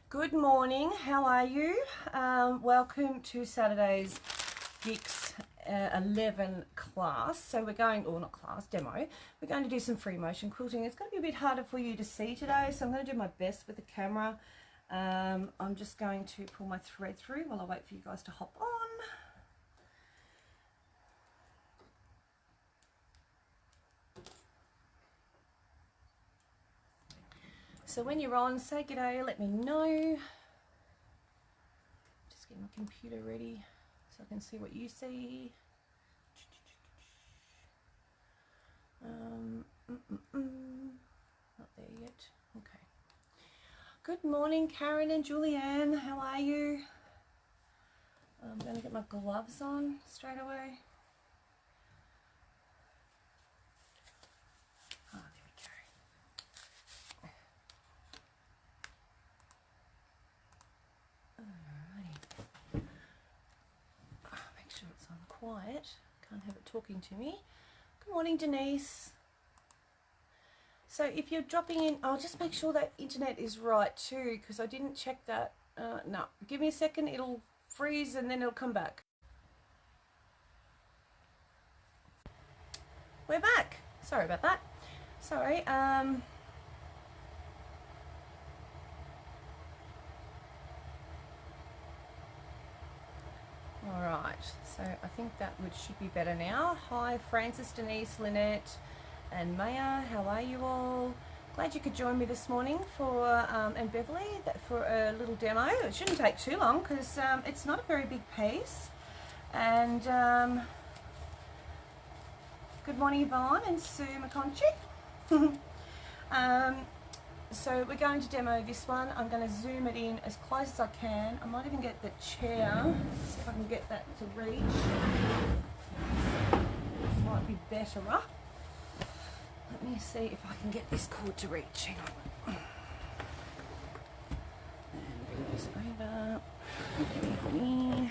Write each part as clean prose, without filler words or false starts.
Good morning, how are you? Welcome to Saturday's Geeks 11 class. So we're going, or not class, demo. We're going to do some free motion quilting. It's going to be a bit harder for you to see today, so I'm going to do my best with the camera. I'm just going to pull my thread through while I wait for you guys to hop on. So when you're on, say g'day, let me know. Just get my computer ready so I can see what you see. Not there yet. Okay. Good morning, Karen and Julianne. How are you? I'm going to get my gloves on straight away. Oh, there we go. Alrighty. Oh, make sure it's on quiet. Can't have it talking to me. Good morning, Denise. So if you're dropping in, I'll just make sure that internet is right too, because I didn't check that. No, give me a second, it'll freeze and then it'll come back. We're back. Sorry about that. Sorry. All right, so I think that should be better now. Hi, Francis, Denise, Lynette, and Maya. How are you all? Glad you could join me this morning for and Beverly for a little demo. It shouldn't take too long because it's not a very big piece. And good morning, Yvonne and Sue McConchie. So we're going to demo this one. I'm going to zoom it in as close as I can. I might even get the chair, see if I can get that to reach. Might be better up. Let me see if I can get this cord to reach. Hang on. And bring this over. And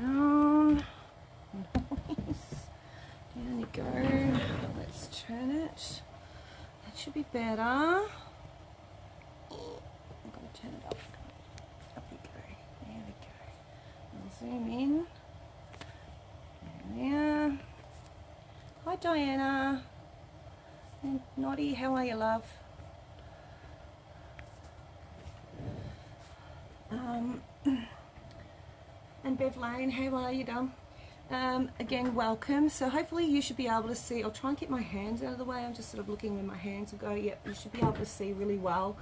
down. Nice. Down you go. Let's turn it. That should be better. I'm going to turn it up. Up we go. There we go. I'll zoom in. There. Hi Diana. And Noddy, how are you, love? And Bev Lane, how are you, Dum? Again, welcome. So hopefully you should be able to see. I'll try and keep my hands out of the way. I'm just sort of looking where my hands will go. Yep, you should be able to see really well.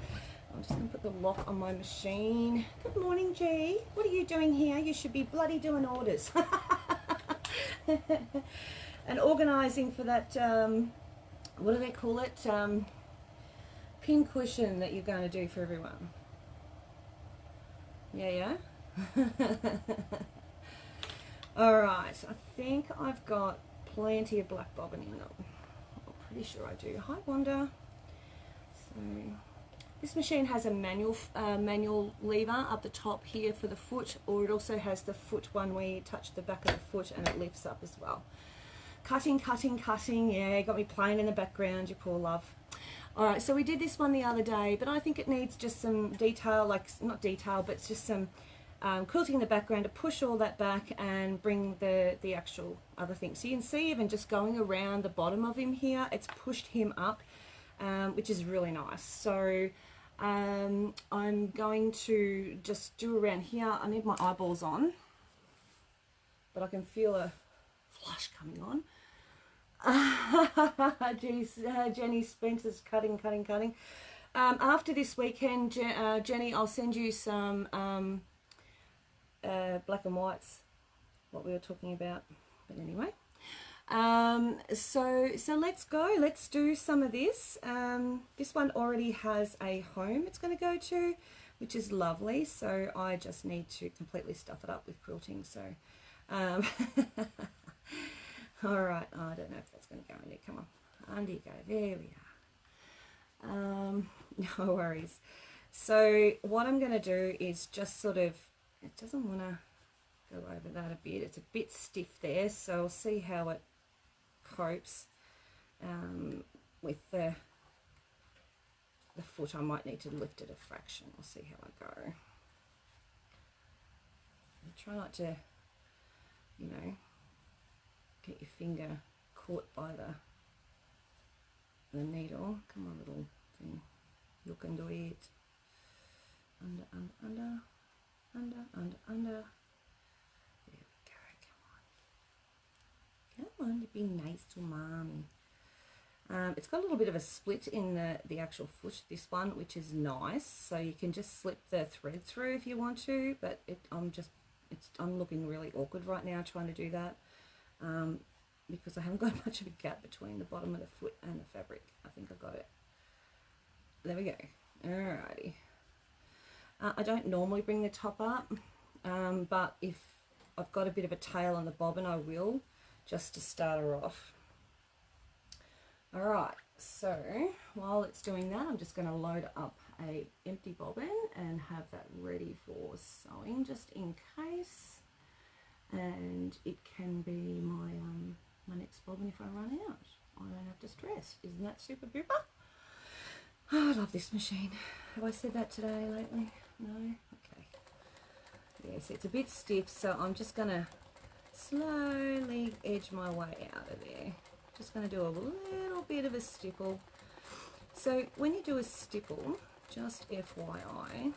I'm just going to put the lock on my machine. Good morning, G. What are you doing here? You should be bloody doing orders. And organising for that, what do they call it? Pin cushion that you're going to do for everyone. Yeah. Alright, I think I've got plenty of black bobbining. I'm pretty sure I do. Hi Wanda. So this machine has a manual lever up the top here for the foot, or it also has the foot one where you touch the back of the foot and it lifts up as well. Cutting. Yeah, got me playing in the background, you poor love. Alright, so we did this one the other day, but I think it needs just some detail, like, not detail, but it's just some quilting in the background to push all that back and bring the actual other thing. So you can see even just going around the bottom of him here, it's pushed him up, which is really nice. So I'm going to just do around here. I need my eyeballs on, but I can feel a flush coming on. Geez, Jenny Spencer's cutting. After this weekend, Jenny, I'll send you some black and whites, what we were talking about. But anyway, so let's go. Let's do some of this. This one already has a home it's going to go to, which is lovely. So I just need to completely stuff it up with quilting. So all right, oh, I don't know if that's going to go in there. Come on, under you go. There we are. No worries. So what I'm going to do is just sort of, it doesn't want to go over that a bit. It's a bit stiff there, so I'll see how it copes with the the foot, I might need to lift it a fraction. We'll see how I go. Try not to, you know, get your finger caught by the needle. Come on, little thing. You can do it. Under, under, under, under, under, under. There we go. Come on. Come on, be nice to mommy. It's got a little bit of a split in the actual foot, this one, which is nice. So you can just slip the thread through if you want to, but I'm looking really awkward right now trying to do that because I haven't got much of a gap between the bottom of the foot and the fabric. I think I got it. There we go. Alrighty. I don't normally bring the top up, but if I've got a bit of a tail on the bobbin, I will, just to start her off. Alright, so while it's doing that, I'm just going to load up a empty bobbin and have that ready for sewing, just in case. And it can be my my next bobbin if I run out. I don't have to stress. Isn't that super duper? Oh, I love this machine. Have I said that today lately? No? Okay. Yes, it's a bit stiff, so I'm just going to slowly edge my way out of there. Just going to do a little bit of a stipple. So when you do a stipple, just FYI,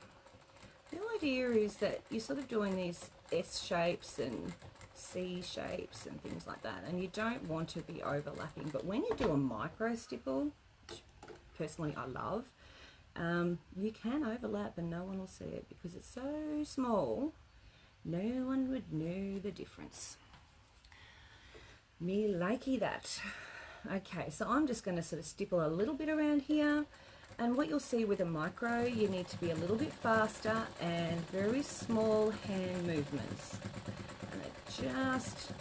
the idea is that you're sort of doing these S shapes and C shapes and things like that, and you don't want to be overlapping. But when you do a micro stipple, which personally I love, you can overlap and no one will see it because it's so small, no one would know the difference. Me likey that. Okay, so I'm just going to sort of stipple a little bit around here, and what you'll see with a micro, you need to be a little bit faster and very small hand movements, and just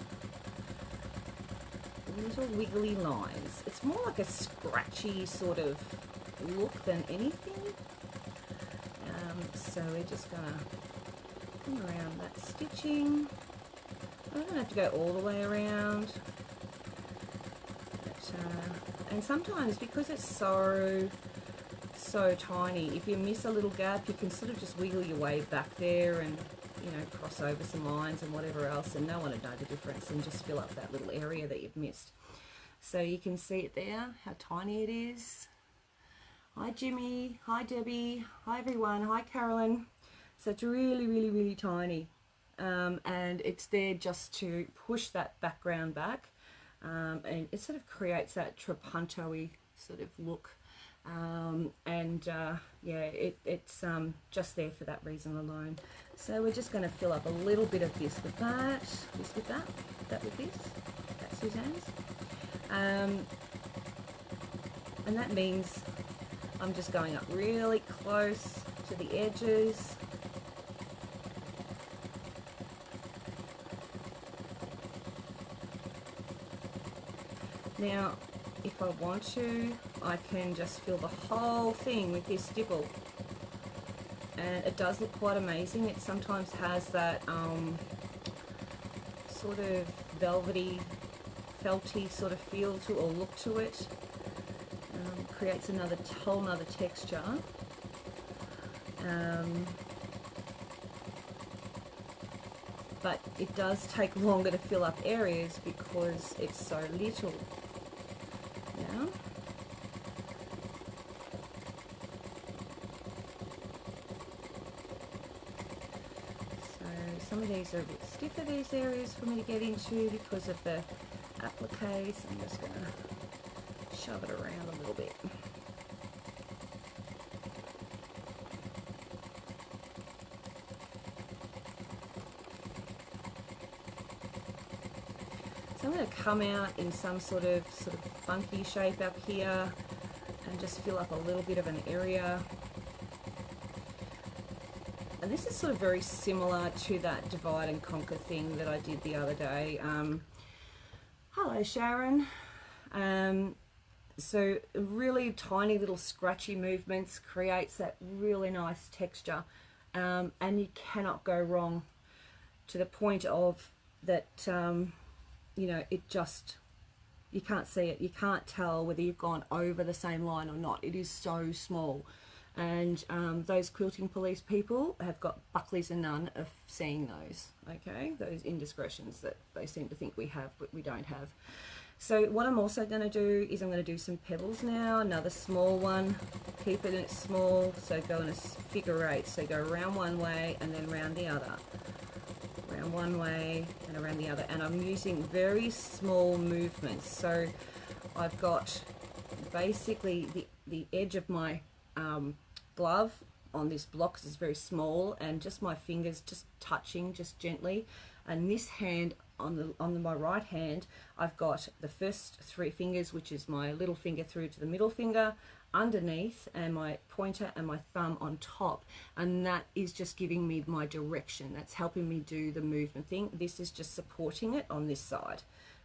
little wiggly lines. It's more like a scratchy sort of look than anything. So we're just going to come around that stitching. I don't have to go all the way around, but, and sometimes because it's so tiny, if you miss a little gap, you can sort of just wiggle your way back there and, you know, cross over some lines and whatever else, and no one would know the difference, and just fill up that little area that you've missed. So you can see it there, how tiny it is. Hi Jimmy, hi Debbie, hi everyone, hi Carolyn. So it's really, really, really tiny. And it's there just to push that background back, and it sort of creates that trapunto-y sort of look, yeah, it's just there for that reason alone. So we're just going to fill up a little bit of this with that, this with that, that with this, that's Suzanne's, and that means I'm just going up really close to the edges. Now, if I want to, I can just fill the whole thing with this stipple, and it does look quite amazing. It sometimes has that sort of velvety, felty sort of feel to or look to it. Creates another whole nother texture. But it does take longer to fill up areas because it's so little. Yeah. So some of these are a bit stiffer, these areas for me to get into because of the applique, so I'm just going to shove it around a little bit. So I'm going to come out in some sort of funky shape up here and just fill up a little bit of an area. And this is sort of very similar to that divide and conquer thing that I did the other day. Hello Sharon. So really tiny little scratchy movements creates that really nice texture, and you cannot go wrong, to the point of that you know, it just You can't see it. You can't tell whether you've gone over the same line or not. It is so small. And those quilting police people have got bucklies and none of seeing those, okay? Those indiscretions that they seem to think we have, but we don't have. So what I'm also going to do is I'm going to do some pebbles now, another small one. Keep it small, so go in a figure eight. So go around one way and then round the other. Around one way and around the other. And I'm using very small movements. So I've got basically the edge of my glove on this block, because it's very small, and just my fingers just touching just gently. And this hand on my right hand, I've got the first three fingers, which is my little finger through to the middle finger underneath, and my pointer and my thumb on top, and that is just giving me my direction. That's helping me do the movement thing. This is just supporting it on this side,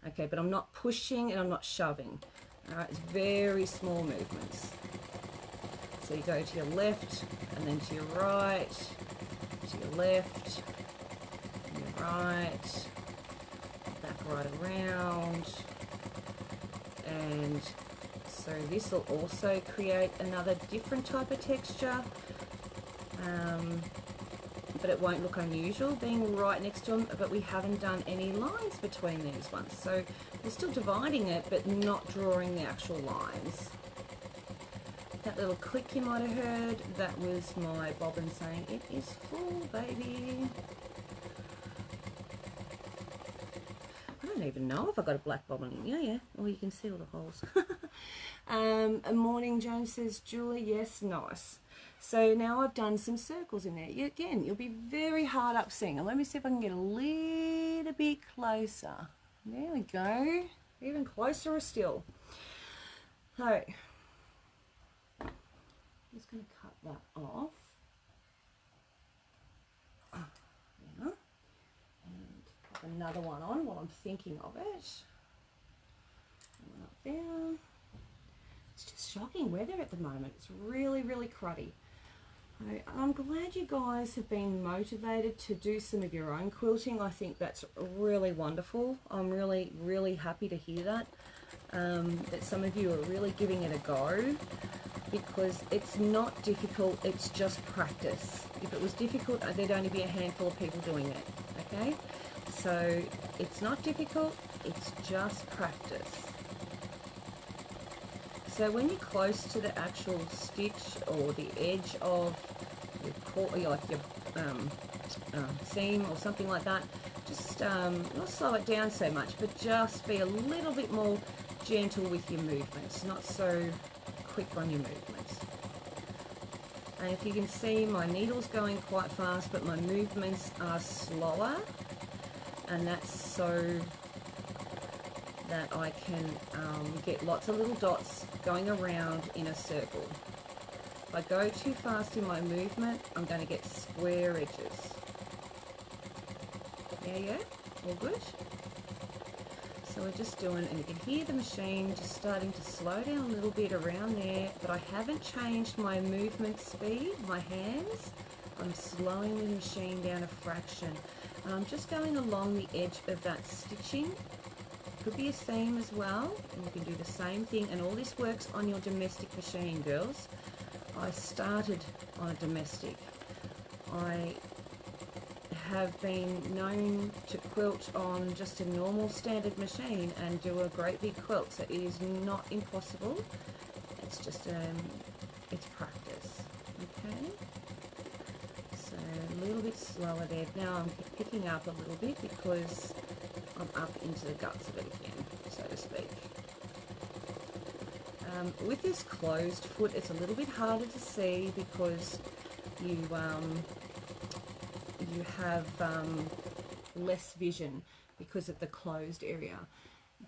okay? But I'm not pushing and I'm not shoving. All right, it's very small movements. So you go to your left and then to your right, to your left, and your right, back right around. And so this will also create another different type of texture, but it won't look unusual being right next to them. But we haven't done any lines between these ones, so we're still dividing it but not drawing the actual lines. That little click you might have heard, that was my bobbin saying it is full, baby. I don't even know if I got a black bobbin in. Yeah. Oh, you can see all the holes. A morning, Joan says, Julie, yes, nice. So now I've done some circles in there. Again, you'll be very hard up seeing. And let me see if I can get a little bit closer. There we go. Even closer still. So, I'm just going to cut that off. Yeah. And pop another one on while I'm thinking of it. One up there. It's just shocking weather at the moment. It's really, really cruddy. I'm glad you guys have been motivated to do some of your own quilting. I think that's really wonderful. I'm really, really happy to hear that. That some of you are really giving it a go, because it's not difficult, it's just practice. If it was difficult, there'd only be a handful of people doing it, okay? So it's not difficult, it's just practice. So when you're close to the actual stitch or the edge of your seam or something like that, just not slow it down so much, but just be a little bit more gentle with your movements, not so quick on your movements. And if you can see, my needle's going quite fast, but my movements are slower, and that's so that I can get lots of little dots going around in a circle. If I go too fast in my movement, I'm going to get square edges. Yeah, all good? So we're just doing, and you can hear the machine just starting to slow down a little bit around there, but I haven't changed my movement speed, my hands. I'm slowing the machine down a fraction. And I'm just going along the edge of that stitching. Could be a seam as well, and you can do the same thing, and all this works on your domestic machine, girls. I started on a domestic. I have been known to quilt on just a normal standard machine and do a great big quilt, so it is not impossible. It's just it's practice, okay? So a little bit slower there. Now I'm picking up a little bit because I'm up into the guts of it again, so to speak. With this closed foot, it's a little bit harder to see because you have less vision because of the closed area.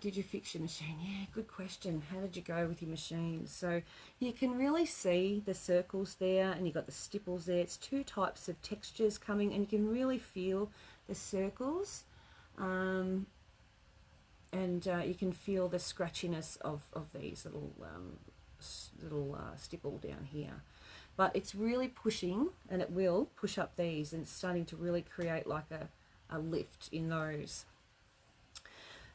Did you fix your machine? Yeah, good question. How did you go with your machine? So you can really see the circles there, and you've got the stipples there. It's two types of textures coming, and you can really feel the circles. You can feel the scratchiness of these little stipple down here. But it's really pushing, and it will push up these, and it's starting to really create like a lift in those.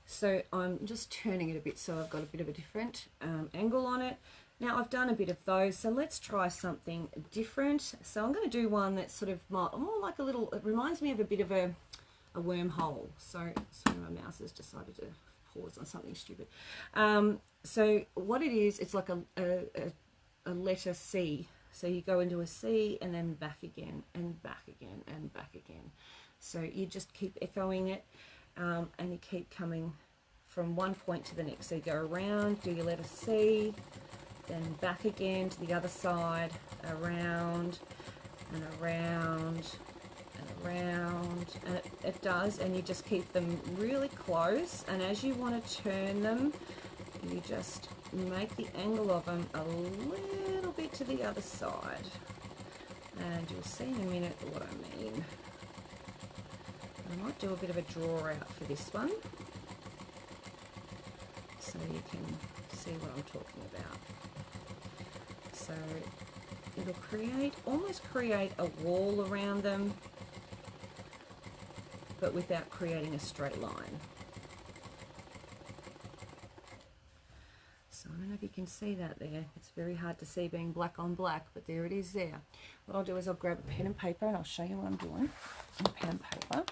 So I'm just turning it a bit so I've got a bit of a different angle on it. Now I've done a bit of those, so let's try something different. So I'm going to do one that's sort of more like a little, it reminds me of a bit of a wormhole. So sorry, my mouse has decided to pause on something stupid. So what it is, it's like a letter C. So you go into a C and then back again and back again and back again. So you just keep echoing it, and you keep coming from one point to the next. So you go around, do your letter C, then back again to the other side, around and around and around, and it does, and you just keep them really close, and as you want to turn them, you just make the angle of them a little bit to the other side, and you'll see in a minute what I mean. I might do a bit of a draw out for this one so you can see what I'm talking about. So it'll almost create a wall around them, but without creating a straight line. So I don't know if you can see that there. It's very hard to see being black on black, but there it is there. What I'll do is I'll grab a pen and paper and I'll show you what I'm doing. A pen and paper.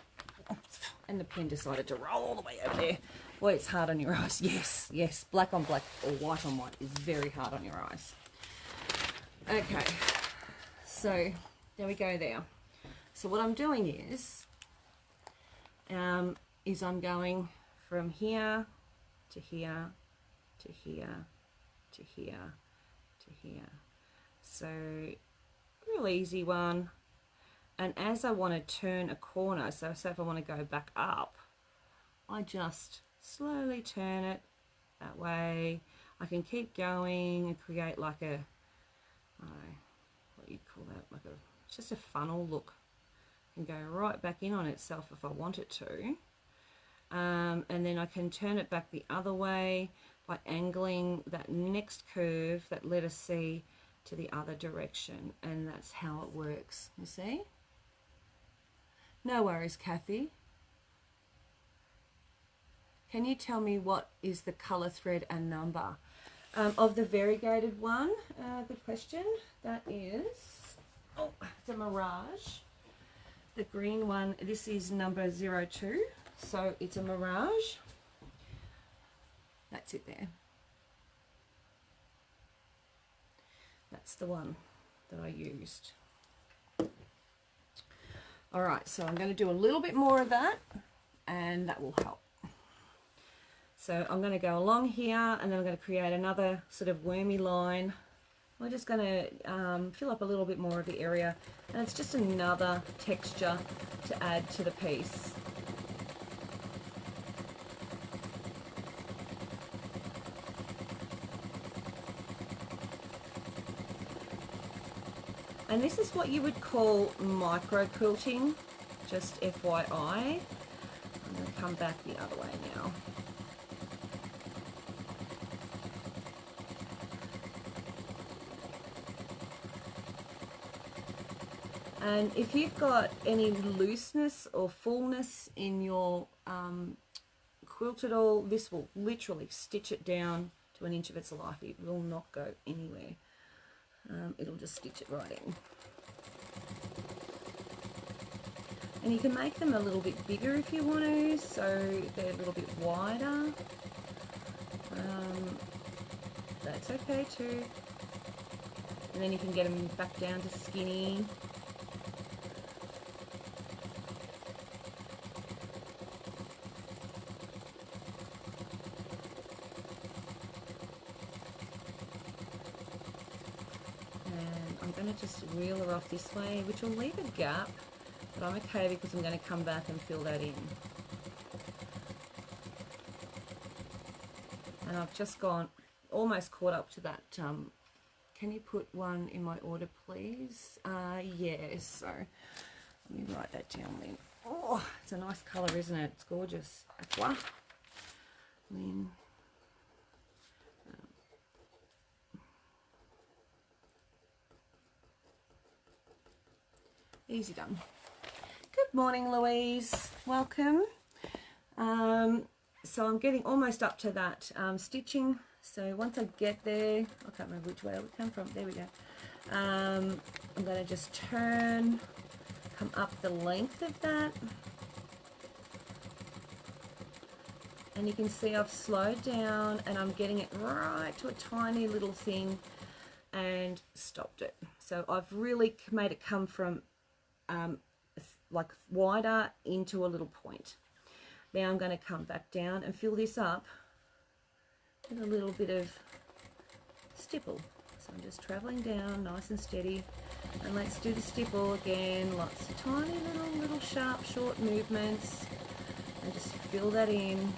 And the pen decided to roll all the way over there. Boy, it's hard on your eyes. Yes, yes, black on black or white on white is very hard on your eyes. Okay, so there we go there. So what I'm doing is I'm going from here to here to here to here to here. So real easy one. And as I want to turn a corner, so say if I want to go back up, I just slowly turn it that way. I can keep going and create like a, I don't know, what you'd call that, like a, it's just a funnel look. And go right back in on itself if I want it to. And then I can turn it back the other way by angling that next curve, that letter C, to the other direction. And that's how it works, you see? No worries, Kathy. Can you tell me what is the colour, thread and number? Of the variegated one, good question. That is, oh, it's a Mirage. The green one, this is number 02, so it's a Mirage. That's it there. That's the one that I used. All right, so I'm going to do a little bit more of that, and that will help. So I'm going to go along here, and then I'm going to create another sort of wormy line. We're just going to fill up a little bit more of the area, and it's just another texture to add to the piece. And this is what you would call micro quilting, just FYI. I'm going to come back the other way now. And if you've got any looseness or fullness in your quilt at all, this will literally stitch it down to 1 inch of its life. It will not go anywhere. It'll just stitch it right in. And you can make them a little bit bigger if you want to, so they're a little bit wider. That's okay too. And then you can get them back down to skinny. Just reel her off this way, which will leave a gap, but I'm okay because I'm going to come back and fill that in. And I've just gone almost caught up to that. Can you put one in my order, please? Yes. So let me write that down then. Oh, it's a nice colour, isn't it? It's gorgeous. Aqua. Lynn. Easy done. Good morning, Louise. Welcome. so I'm getting almost up to that stitching. So once I get there, I can't remember which way it would come from. There we go. I'm going to just turn, come up the length of that. And you can see I've slowed down and I'm getting it right to a tiny little thing and stopped it. So I've really made it come from like wider into a little point. Now I'm going to come back down and fill this up with a little bit of stipple. So I'm just traveling down nice and steady, and let's do the stipple again. Lots of tiny little sharp short movements, and just fill that in.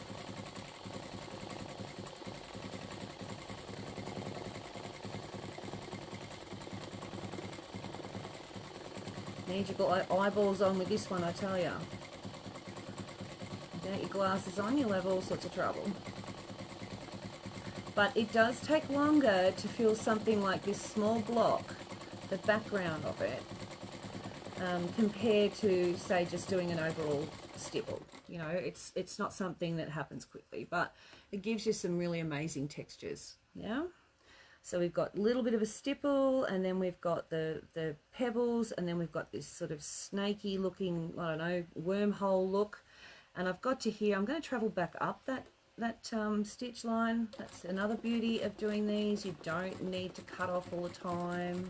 Need your eyeballs on with this one, I tell ya. Without your glasses on, you'll have all sorts of trouble. But it does take longer to fill something like this small block, the background of it, compared to, say, just doing an overall stipple. You know, it's not something that happens quickly, but it gives you some really amazing textures. Yeah. So we've got a little bit of a stipple, and then we've got the pebbles, and then we've got this sort of snaky looking, I don't know, wormhole look. And I've got to here, I'm going to travel back up that stitch line. That's another beauty of doing these. You don't need to cut off all the time.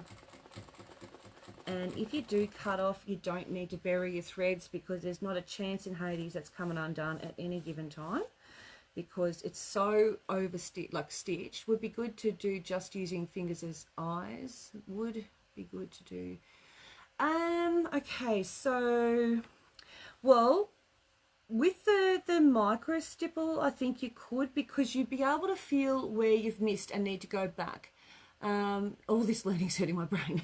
And if you do cut off, you don't need to bury your threads, because there's not a chance in Hades that's coming undone at any given time, because it's so stitched. Would be good to do just using fingers as eyes. Would be good to do. Okay, so, well, with the micro stipple, I think you could, because you'd be able to feel where you've missed and need to go back. All this learning's hurting my brain.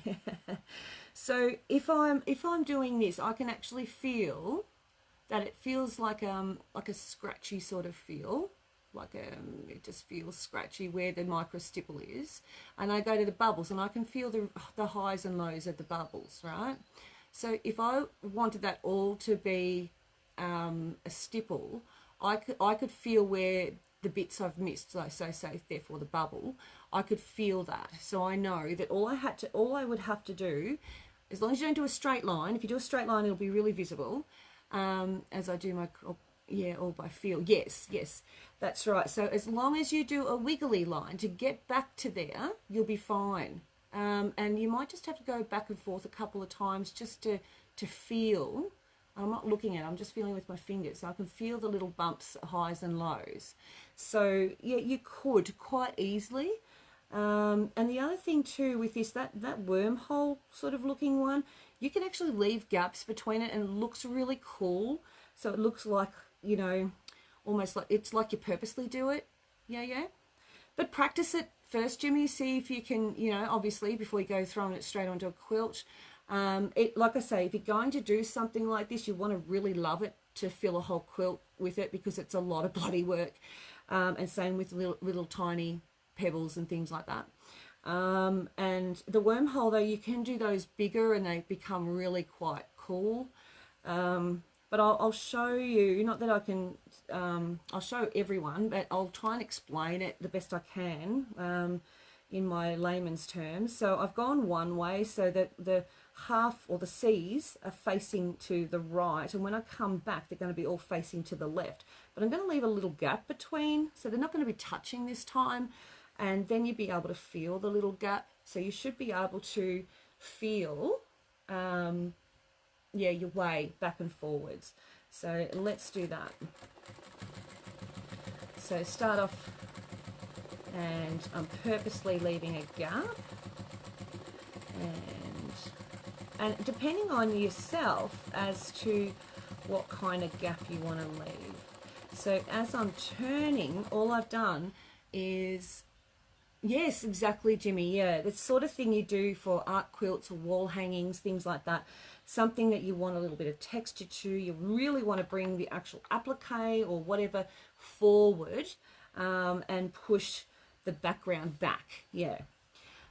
So if I'm doing this, I can actually feel that it feels like a scratchy sort of feel, it just feels scratchy where the micro stipple is, and I go to the bubbles and I can feel the highs and lows of the bubbles, right? So if I wanted that all to be a stipple, I could feel where the bits I've missed, so say therefore the bubble, I could feel that. So I know that all I would have to do, as long as you don't do a straight line, if you do a straight line it'll be really visible, as I do my, all by feel. Yes, that's right. So as long as you do a wiggly line to get back to there, you'll be fine. And you might just have to go back and forth a couple of times just to feel. I'm not looking at it, I'm just feeling with my fingers, so I can feel the little bumps, highs and lows. So yeah, you could quite easily. And the other thing too with this, that wormhole sort of looking one, you can actually leave gaps between it and it looks really cool. So it looks like, you know, almost like it's like you purposely do it. Yeah. But practice it first, Jimmy. See if you can, you know, obviously before you go throwing it straight onto a quilt. Like I say, if you're going to do something like this, you want to really love it to fill a whole quilt with it, because it's a lot of bloody work. And same with little tiny pebbles and things like that. And the wormhole, though, you can do those bigger and they become really quite cool. But I'll show you, not that I can, I'll show everyone, but I'll try and explain it the best I can in my layman's terms. So I've gone one way so that the half or the C's are facing to the right, and when I come back they're going to be all facing to the left, but I'm going to leave a little gap between, so they're not going to be touching this time, and then you'll be able to feel the little gap. So you should be able to feel your way back and forwards. So let's do that. So start off, and I'm purposely leaving a gap, and depending on yourself as to what kind of gap you want to leave. So as I'm turning, all I've done is, yes, exactly, Jimmy, yeah, the sort of thing you do for art quilts or wall hangings, things like that, something that you want a little bit of texture to, you really want to bring the actual applique or whatever forward, and push the background back, yeah.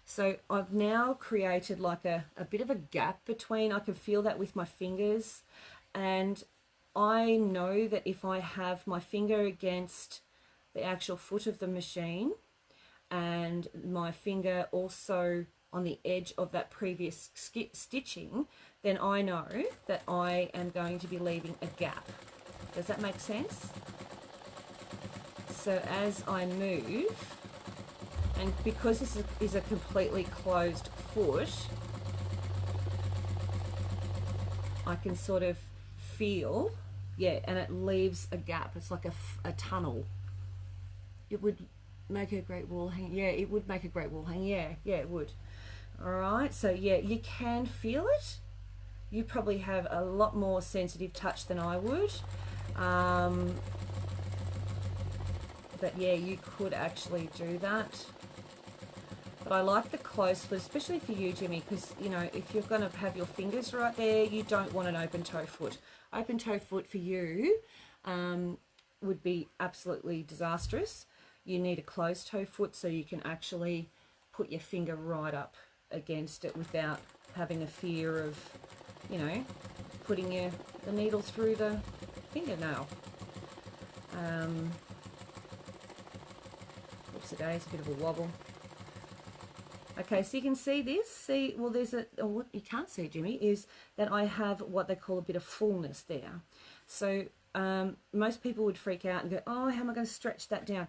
So I've now created like a bit of a gap between, I can feel that with my fingers, and I know that if I have my finger against the actual foot of the machine and my finger also on the edge of that previous stitching, then I know that I am going to be leaving a gap. Does that make sense? So as I move, and because this is a completely closed foot, I can sort of feel, yeah, and it leaves a gap. It's like a tunnel. It would make a great wall hang. Yeah, it would make a great wall hang. Yeah, it would. All right, so yeah, you can feel it. You probably have a lot more sensitive touch than I would. But yeah, you could actually do that. But I like the closed foot, especially for you, Jimmy, because, you know, if you're going to have your fingers right there, you don't want an open toe foot. Open toe foot for you would be absolutely disastrous. You need a closed toe foot so you can actually put your finger right up against it without having a fear of, you know, putting the needle through the fingernail. Oops, it's a bit of a wobble. Okay, so you can see this. See, well, there's what you can't see, Jimmy, is that I have what they call a bit of fullness there. So most people would freak out and go, oh, how am I going to stretch that down?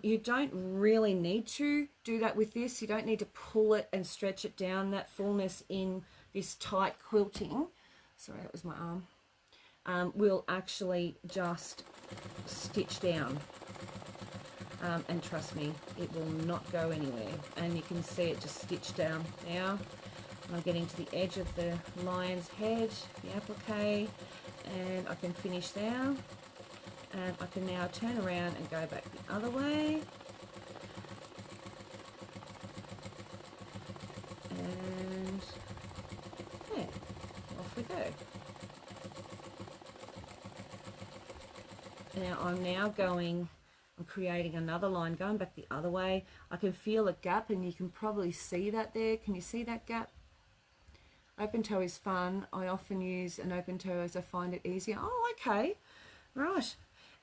You don't really need to do that with this. You don't need to pull it and stretch it down, that fullness in this tight quilting. Sorry, that was my arm. Will actually just stitch down. And trust me, it will not go anywhere. And you can see it just stitched down now. I'm getting to the edge of the lion's head, the applique, and I can finish there. And I can now turn around and go back the other way. And yeah, off we go. Now I'm creating another line, going back the other way. I can feel a gap, and you can probably see that there. Can you see that gap? Open toe is fun. I often use an open toe as I find it easier. Oh, okay. Right.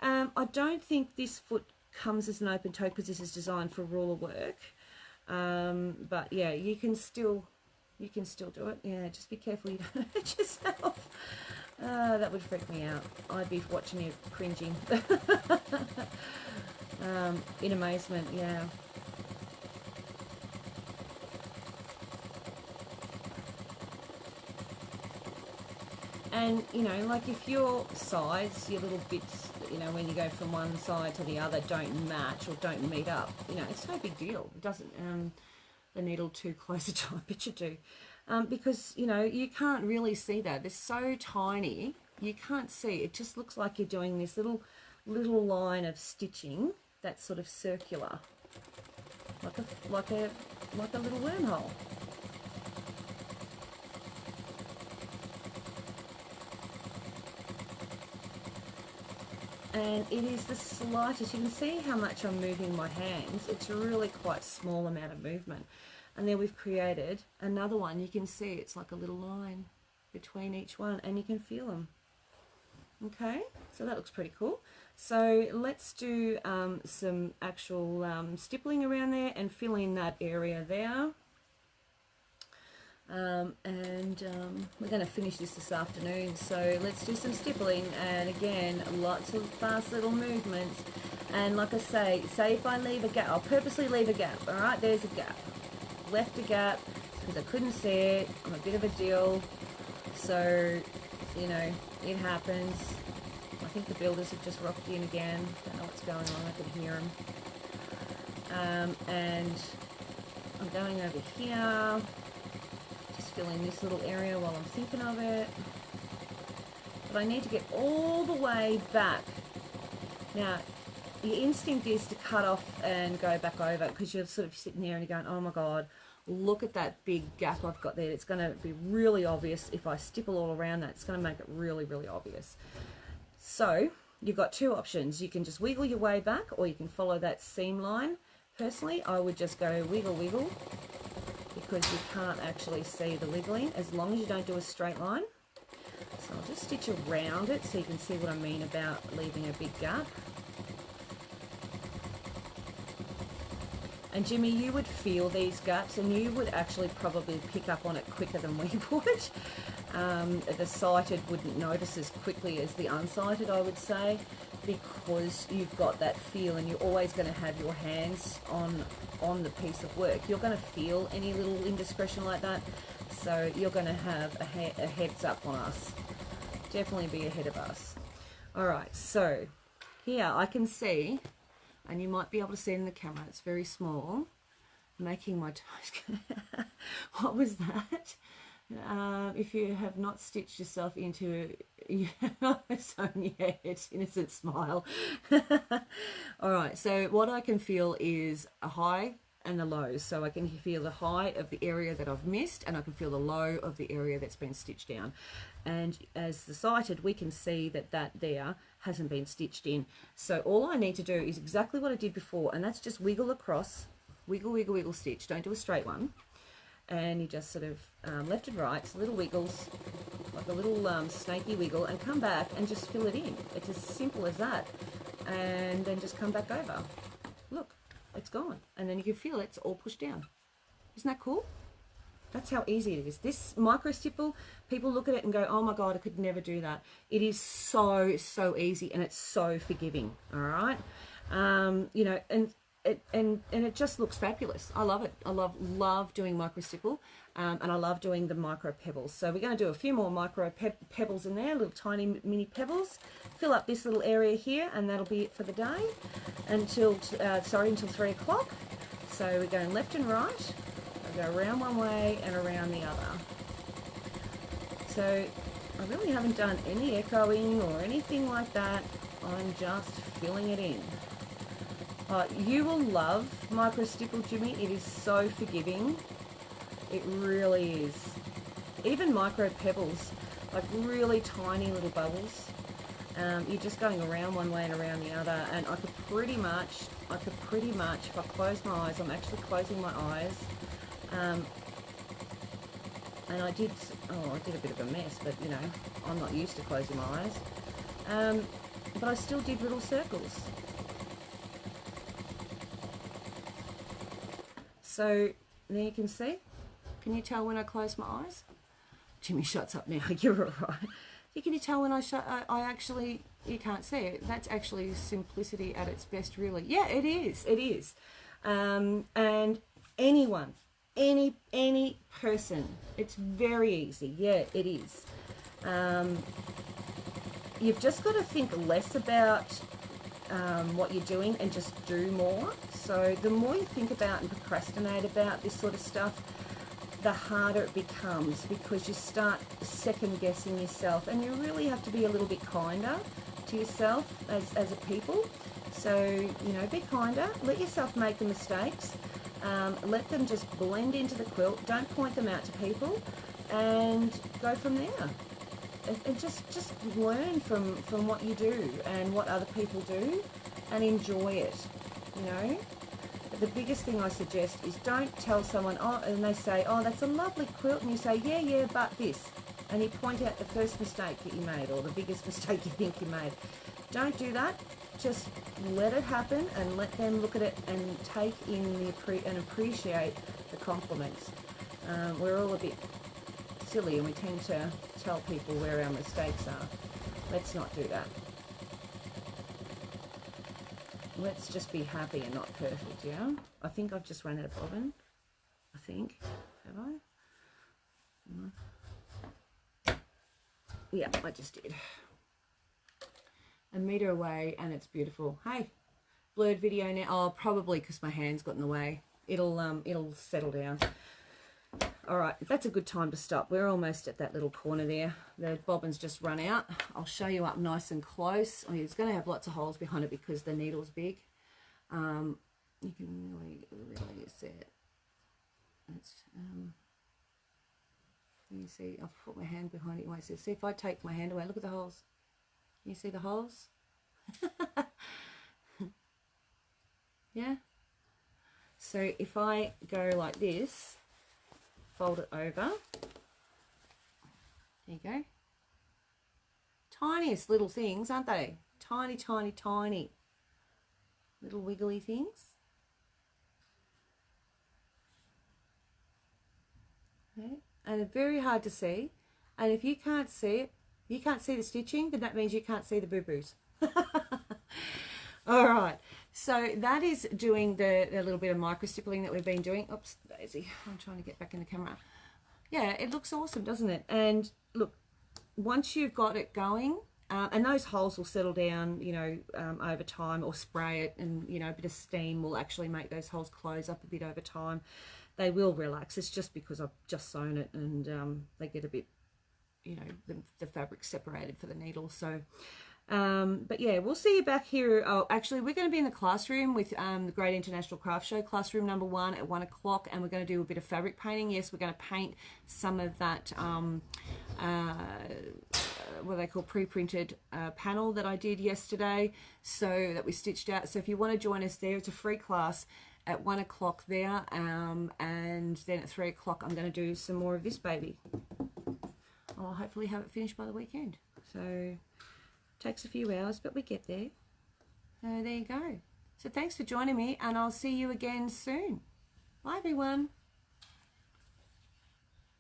I don't think this foot comes as an open toe because this is designed for ruler work. But yeah, you can still do it. Yeah, just be careful you don't hurt yourself. That would freak me out. I'd be watching you cringing. In amazement, yeah. And, you know, like if your sides, your little bits, you know, when you go from one side to the other don't match or don't meet up, you know, it's no big deal. It doesn't, the needle too close a time, but you do. Because, you know, you can't really see that. They're so tiny, you can't see. It just looks like you're doing this little line of stitching that's sort of circular, like a little wormhole. And it is the slightest. You can see how much I'm moving my hands. It's a really quite small amount of movement. And then we've created another one. You can see it's like a little line between each one, and you can feel them. Okay, so that looks pretty cool. So let's do some actual stippling around there and fill in that area there. We're going to finish this afternoon, so let's do some stippling, and again, lots of fast little movements. And like I say if I leave a gap, I'll purposely leave a gap. All right, there's a gap. Left a gap because I couldn't see it. I'm a bit of a deal, so you know, it happens. I think the builders have just rocked in again. Don't know what's going on. I can hear them. And I'm going over here, just filling this little area while I'm thinking of it. But I need to get all the way back. Now, your instinct is to cut off and go back over, because you're sort of sitting there and you're going, oh my God, look at that big gap I've got there. It's going to be really obvious if I stipple all around that. It's going to make it really, really obvious. So you've got two options. You can just wiggle your way back, or you can follow that seam line. Personally, I would just go wiggle, wiggle, because you can't actually see the wiggling as long as you don't do a straight line. So I'll just stitch around it so you can see what I mean about leaving a big gap. And Jimmy, you would feel these gaps and you would actually probably pick up on it quicker than we would. The sighted wouldn't notice as quickly as the unsighted, I would say, because you've got that feel and you're always going to have your hands on the piece of work. You're going to feel any little indiscretion like that, so you're going to have a heads up on us. Definitely be ahead of us. All right, so here I can see, and you might be able to see it in the camera, it's very small, making my toes. What was that? If you have not stitched yourself into, Sonia, it's innocent smile. All right, so what I can feel is a high and a low. So I can feel the high of the area that I've missed, and I can feel the low of the area that's been stitched down. And as the sighted, we can see that there hasn't been stitched in. So all I need to do is exactly what I did before, and that's just wiggle across, wiggle, wiggle, wiggle, stitch. Don't do a straight one. And you just sort of left and right, so little wiggles, like a little snaky wiggle, and come back and just fill it in. It's as simple as that. And then just come back over. Look, it's gone. And then you can feel it's all pushed down. Isn't that cool? That's how easy it is. This micro stipple, people look at it and go, oh my God, I could never do that. It is so, so easy, and it's so forgiving, all right? You know, and it just looks fabulous. I love it. I love doing micro stipple, and I love doing the micro pebbles. So we're going to do a few more micro pebbles in there, little tiny mini pebbles. Fill up this little area here, and that'll be it for the day until 3 o'clock. So we're going left and right. I go around one way and around the other. So I really haven't done any echoing or anything like that. I'm just filling it in. You will love micro stipple, Jimmy. It is so forgiving. It really is. Even micro pebbles, like really tiny little bubbles. You're just going around one way and around the other, and I could pretty much, if I close my eyes, I'm actually closing my eyes. And I did a bit of a mess, but you know, I'm not used to closing my eyes. But I still did little circles. So there you can see. Can you tell when I close my eyes? Jimmy shuts up now. You're all right. Can you tell when I shut? I actually, you can't see it. That's actually simplicity at its best, really. Yeah, it is. It is. And anyone, any person, it's very easy. Yeah, it is. You've just got to think less about what you're doing and just do more. So the more you think about and procrastinate about this sort of stuff, the harder it becomes, because you start second guessing yourself, and you really have to be a little bit kinder to yourself as a people. So, you know, be kinder, let yourself make the mistakes, let them just blend into the quilt, don't point them out to people, and go from there. And just learn from what you do and what other people do, and enjoy it, you know. But the biggest thing I suggest is don't tell someone, oh, and they say, oh, that's a lovely quilt, and you say, yeah, but this, and you point out the first mistake that you made, or the biggest mistake you think you made. Don't do that. Just let it happen, and let them look at it and take in and appreciate the compliments. We're all a bit silly, and we tend to tell people where our mistakes are. Let's not do that. Let's just be happy and not perfect, yeah? I think I've just run out of bobbin. I think. Have I? No. Yeah, I just did. A metre away, and it's beautiful. Hey, blurred video now. Oh, probably because my hand's got in the way. It'll settle down. All right, that's a good time to stop. We're almost at that little corner there. The bobbin's just run out. I'll show you up nice and close. I mean, it's going to have lots of holes behind it because the needle's big. You can really see it. It's, you see, I've put my hand behind it. You won't see. See if I take my hand away. Look at the holes. Can you see the holes? Yeah. So if I go like this, fold it over. There you go. tiniest little things, aren't they? Tiny, tiny, tiny little wiggly things. Okay. And they're very hard to see. And if you can't see it, you can't see the stitching, then that means you can't see the boo-boos. All right, so that is doing the little bit of micro stippling that we've been doing. Oops, Daisy, I'm trying to get back in the camera. Yeah, it looks awesome, doesn't it? And look, once you've got it going, and those holes will settle down, you know, over time, or spray it, and, you know, a bit of steam will actually make those holes close up a bit over time. They will relax. It's just because I've just sewn it, and they get a bit, you know, the fabric separated for the needle. So but yeah, we'll see you back here. Oh, actually, we're going to be in the classroom with the Great International Craft Show, classroom number 1 at 1 o'clock, and we're going to do a bit of fabric painting. Yes, we're going to paint some of that what they call pre-printed panel that I did yesterday, so that we stitched out. So if you want to join us there, it's a free class at 1 o'clock there, and then at 3 o'clock I'm going to do some more of this baby. I'll hopefully have it finished by the weekend. So takes a few hours, but we get there. So there you go. So thanks for joining me, and I'll see you again soon. Bye everyone.